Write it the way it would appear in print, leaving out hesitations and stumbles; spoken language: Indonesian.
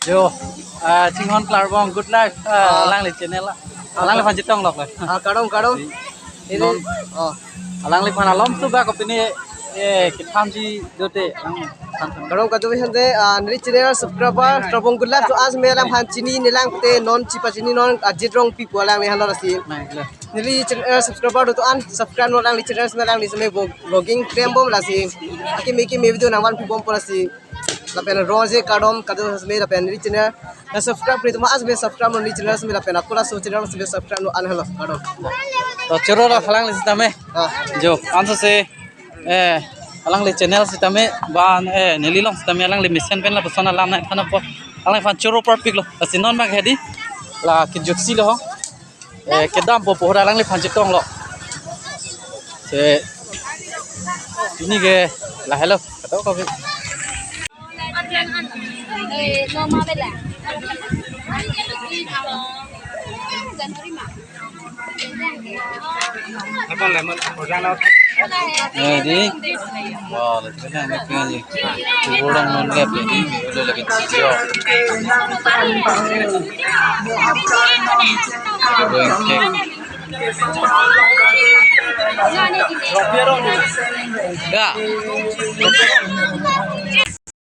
Yo, Chinghon Klarbong, good luck. Alang li channel lah. Alang li fan jitong lok lah. Kadong ini Non, alang li fan alom tu ba kopini kitam ji dote. kadong kadu hande nri channel subscriber trobong good luck to आज मेरा fan chini nilang te non chipa chini non Ajit rongpi pualang ni handa rasi nri channel subscriber to an subscribe no lang li channel melang ni sme vlogging trembom rasi aki meki me video nangwan pibom porasi lapen roje kadom kadu sme lapen nri channel na subscribe pri to आज me subscribe no nri channel sme lapen akula so channel sme subscribe no an halo kadom To choro la phalang li sitame. Jo, anso se alang li channel sitame ban nelilong sitame alang li mission pen la persona lam na thana po. Alang fan choro par pik lo. Asinon mak hedi la kijuksi lo. Kedam po pohra alang li fan jitong lo. Se ini ke la hello. Kata ko Apa lemon? Orang laut. di wah lepas ni nak kena je kurang non gap ni boleh lagi cicio going cake ya